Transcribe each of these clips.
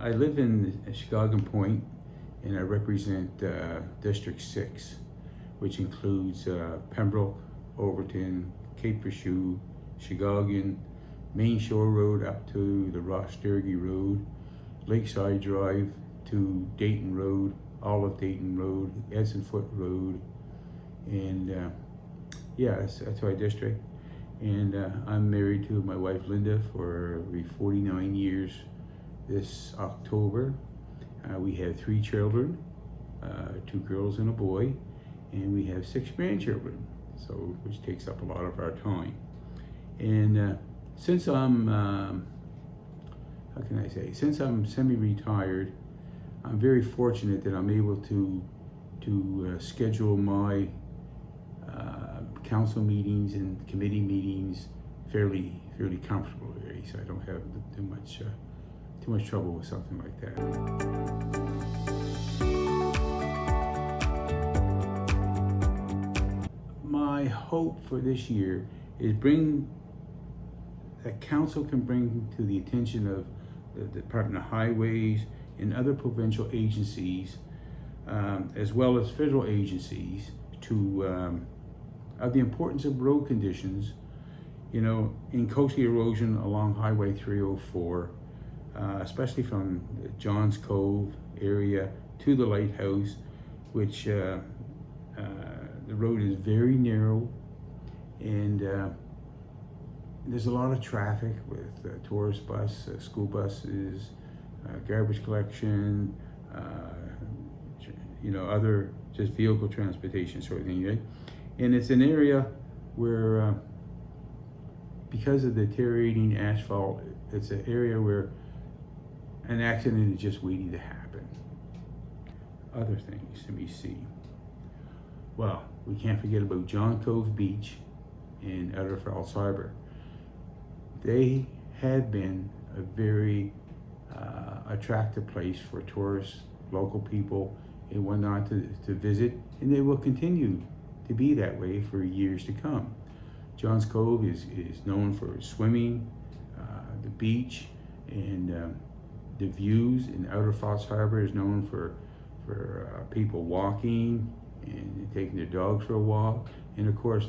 I live in Chicago Point, and I represent District 6, which includes Pembroke, Overton, Cape Purchase, Chicago, Main Shore Road up to the Ross Sturgey Road, Lakeside Drive to Dayton Road, all of Dayton Road, Edson Foot Road, and yeah, that's my district. And I'm married to my wife Linda for 49 years this October. We have 3 children, 2 girls and a boy, and we have 6 grandchildren, so which takes up a lot of our time. And since I'm, how can I say, since I'm semi-retired, I'm very fortunate that I'm able to schedule my council meetings and committee meetings fairly comfortably, so I don't have too much trouble with something like that. My hope for this year is that council can bring to the attention of the Department of Highways and other provincial agencies, as well as federal agencies, to of the importance of road conditions, in coastal erosion along Highway 304, especially from the Johns Cove area to the lighthouse, which the road is very narrow, and there's a lot of traffic with tourist bus, school buses, garbage collection, other just vehicle transportation sort of thing, right? And it's an area where, because of the deteriorating asphalt, it's an area where an accident is just waiting to happen. Other things, let me see. Well, we can't forget about John Cove Beach in Outer Falls Harbor. They had been a very attractive place for tourists, local people, and whatnot to visit, and they will continue to be that way for years to come. Johns Cove is known for swimming, the beach, and the views in Outer Falls Harbor is known for people walking and taking their dogs for a walk. And of course,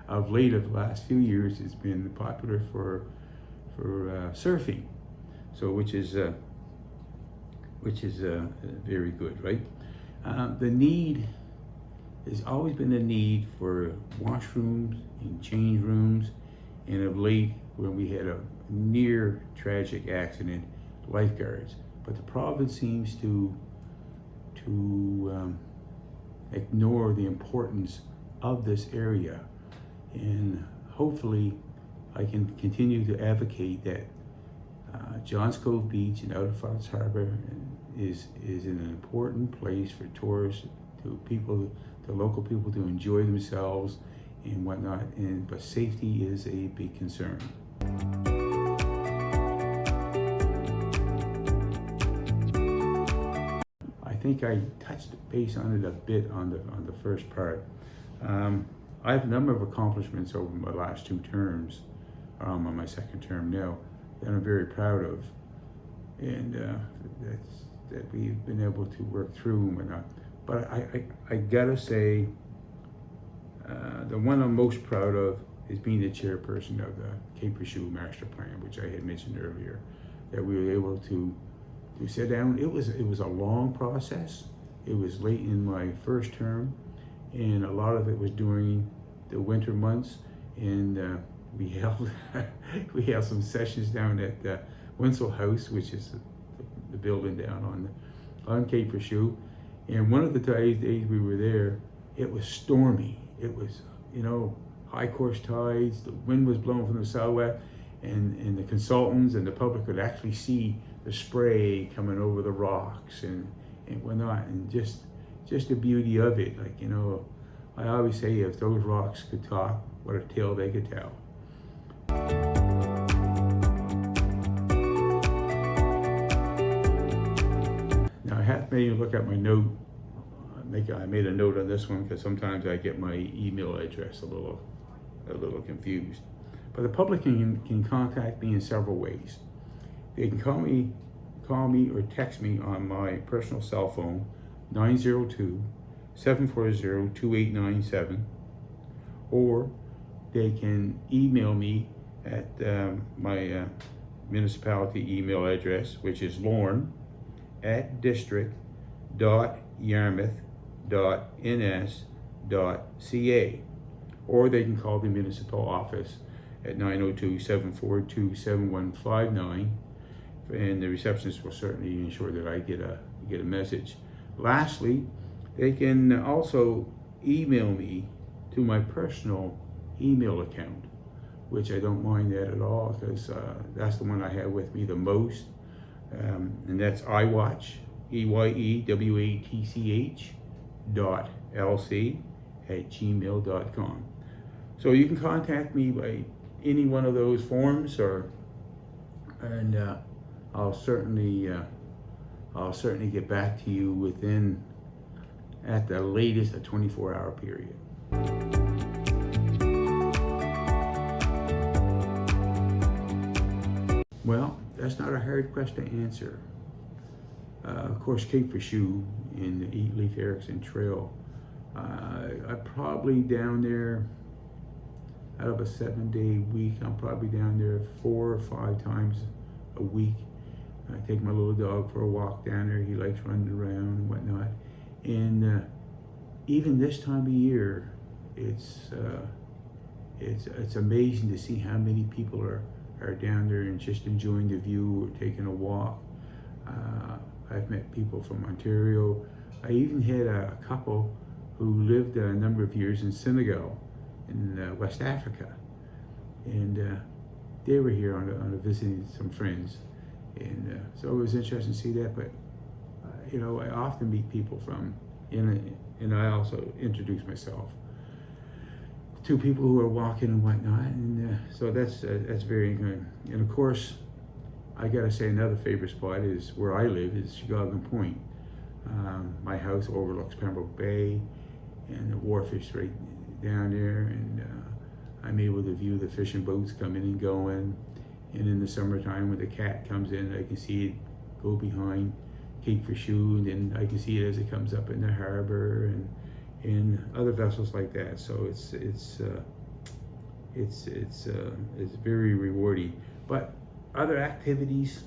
of late, of the last few years, it's been popular for surfing. So which is very good, right? The need has always been a need for washrooms and change rooms, and of late, when we had a near tragic accident, lifeguards. But the province seems to ignore the importance of this area, and hopefully I can continue to advocate that Johns Cove Beach and Outer Falls Harbor is an important place for tourists, to local people to enjoy themselves and whatnot, but safety is a big concern. I think I touched base on it a bit on the first part. I have a number of accomplishments over my last 2 terms. I'm on my 2nd term now, that I'm very proud of, and that we've been able to work through and whatnot. But I gotta say, the one I'm most proud of is being the chairperson of the Cape Purchase Master Plan, which I had mentioned earlier, that we were able to sit down. It was a long process. It was late in my 1st term, and a lot of it was during the winter months, and we held some sessions down at Winslow House, which is the building down on Cape Purchase. And one of the days we were there, it was stormy. It was, high course tides, the wind was blowing from the southwest, and the consultants and the public could actually see the spray coming over the rocks and whatnot, and just the beauty of it. Like, I always say, if those rocks could talk, what a tale they could tell. Now I have made you look at my note. I made a note on this one because sometimes I get my email address a little confused. But the public can contact me in several ways. They can call me call me or text me on my personal cell phone, 902-740-2897, or they can email me at my municipality email address, which is lorne@district.yarmouth.ns.ca, or they can call the municipal office at 902-742-7159, and the receptionist will certainly ensure that I get a message. Lastly, they can also email me to my personal email account, which I don't mind that at all, because that's the one I have with me the most, and that's iWatch, EYEWATCH.LC@gmail.com. So you can contact me by any one of those forms, and I'll certainly get back to you within, at the latest, a 24-hour period. Well, that's not a hard question to answer. Of course, Cape Fichu in the Leif Erikson Trail. I'm probably down there, out of a 7-day week, I'm probably down there 4 or 5 times a week. I take my little dog for a walk down there. He likes running around and whatnot. And even this time of year, it's amazing to see how many people are down there and just enjoying the view or taking a walk. I've met people from Ontario. I even had a couple who lived a number of years in Senegal, in West Africa, and they were here on a visiting some friends, and so it was interesting to see that. But I often meet people from, and I also introduce myself to people who are walking and whatnot, and so that's very good. And of course, I gotta say, another favorite spot is where I live, is Chicago Point. My house overlooks Pembroke Bay, and the wharf is right down there, and I'm able to view the fishing boats coming and going. And in the summertime, when the cat comes in, I can see it go behind Cape Fichu, and then I can see it as it comes up in the harbor, and other vessels like that. So it's very rewarding. But other activities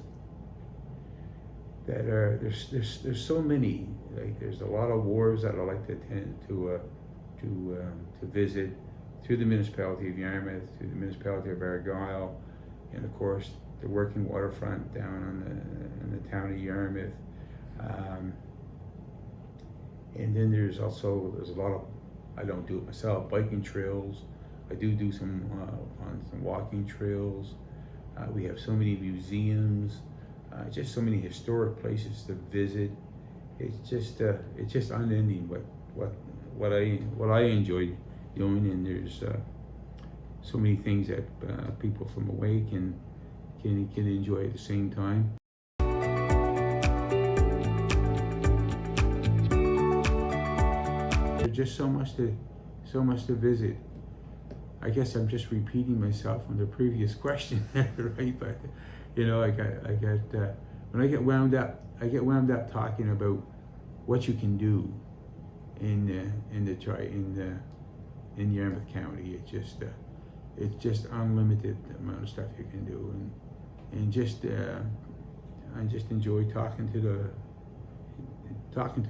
that are there's so many. Like, there's a lot of wharves that I like to attend to visit, through the municipality of Yarmouth, through the municipality of Argyll, and of course the working waterfront down in the town of Yarmouth. And then there's a lot of, I don't do it myself, biking trails. I do some on some walking trails. We have so many museums, just so many historic places to visit. It's just unending what I enjoy doing, and there's so many things that people from away can enjoy at the same time. There's just so much to visit. I guess I'm just repeating myself from the previous question, right? But I got when I get wound up talking about what you can do in Yarmouth County. It's just unlimited amount of stuff you can do, and I just enjoy talking to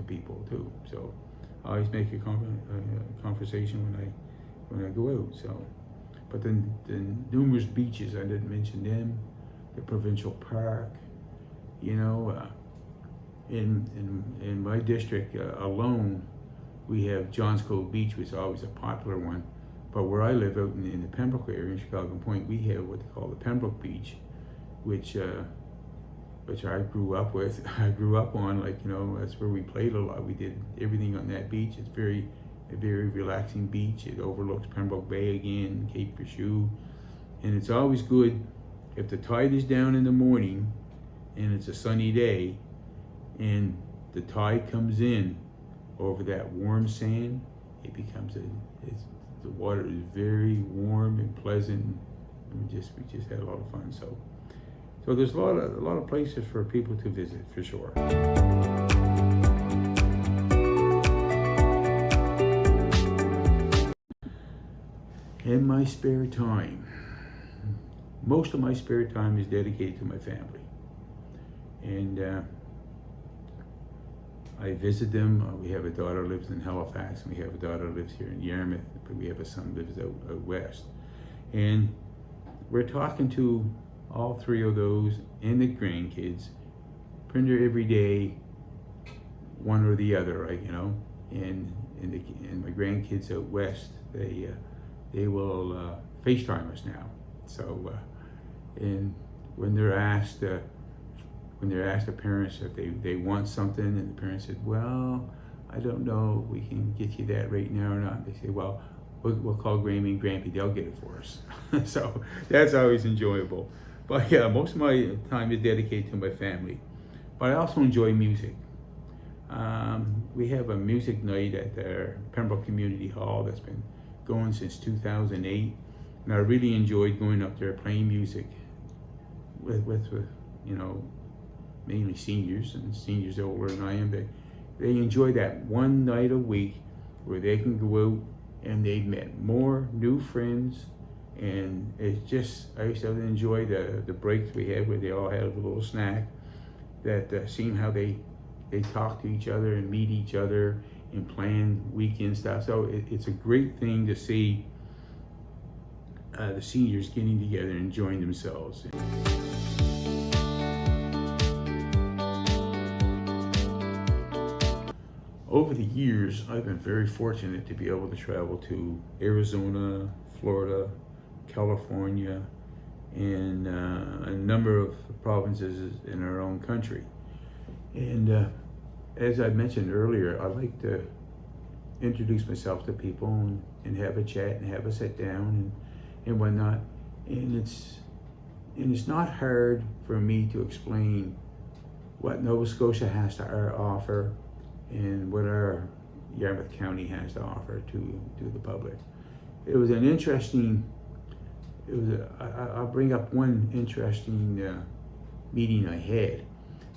people too. So I always make a conversation when I go out. So, but then the numerous beaches, I didn't mention them, the provincial park, in my district alone, we have Johns Cove Beach, which is always a popular one. But where I live, out in the Pembroke area, in Chicago Point, we have what they call the Pembroke Beach, which I grew up with. I grew up on, that's where we played a lot. We did everything on that beach. It's a very relaxing beach. It overlooks Pembroke Bay again, Cape Fichu, and it's always good if the tide is down in the morning and it's a sunny day, and the tide comes in over that warm sand. The water is very warm and pleasant, and we just had a lot of fun. So there's a lot of places for people to visit for sure. In my spare time, most of my spare time is dedicated to my family, and I visit them. We have a daughter who lives in Halifax, and we have a daughter who lives here in Yarmouth, but we have a son who lives out west. And we're talking to all three of those and the grandkids pretty near every day, one or the other, right? And my grandkids out west, they will FaceTime us now. So, and when they're asked the parents if they want something, and the parents said, well, I don't know if we can get you that right now or not. They say, well, we'll call Grammy and Grampy, they'll get it for us. So that's always enjoyable. But yeah, most of my time is dedicated to my family. But I also enjoy music. We have a music night at the Pembroke Community Hall that's been going since 2008. And I really enjoyed going up there playing music with mainly seniors, and seniors older than I am. They enjoy that one night a week where they can go out and they've met more new friends, and it's just, I used to enjoy the breaks we had where they all had a little snack, that seeing how they talk to each other and meet each other and plan weekend stuff. So it's a great thing to see the seniors getting together and enjoying themselves. Over the years, I've been very fortunate to be able to travel to Arizona, Florida, California, and a number of provinces in our own country. And as I mentioned earlier, I like to introduce myself to people and have a chat and have a sit down and whatnot. And it's not hard for me to explain what Nova Scotia has to offer and what our Yarmouth County has to offer to the public. It was an interesting, I'll bring up one interesting meeting I had.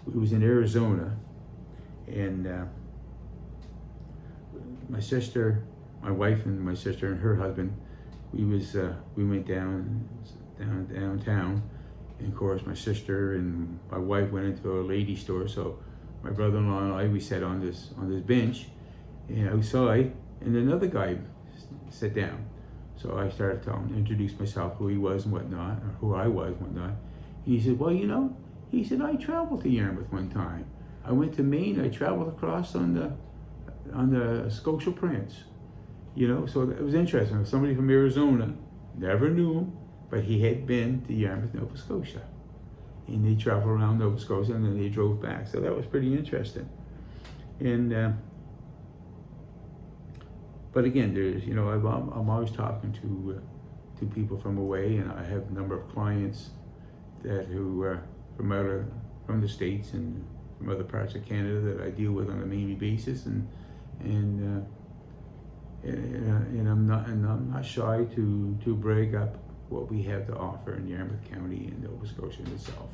It was in Arizona, and my sister, my wife and my sister and her husband, we went downtown, and of course my sister and my wife went into a lady store, so my brother-in-law and I, we sat on this bench and outside, and another guy sat down. So I started to introduce myself, who he was and whatnot, or who I was and whatnot. And he said, well, he said, I traveled to Yarmouth one time. I went to Maine, I traveled across on the Scotia Prince. So it was interesting. Somebody from Arizona, never knew him, but he had been to Yarmouth, Nova Scotia. And they traveled around Nova Scotia, and then they drove back. So that was pretty interesting. And but again, there's I'm always talking to people from away, and I have a number of clients who are from the States and from other parts of Canada that I deal with on a daily basis, and I'm not shy to brag up what we have to offer in Yarmouth County and Nova Scotia itself.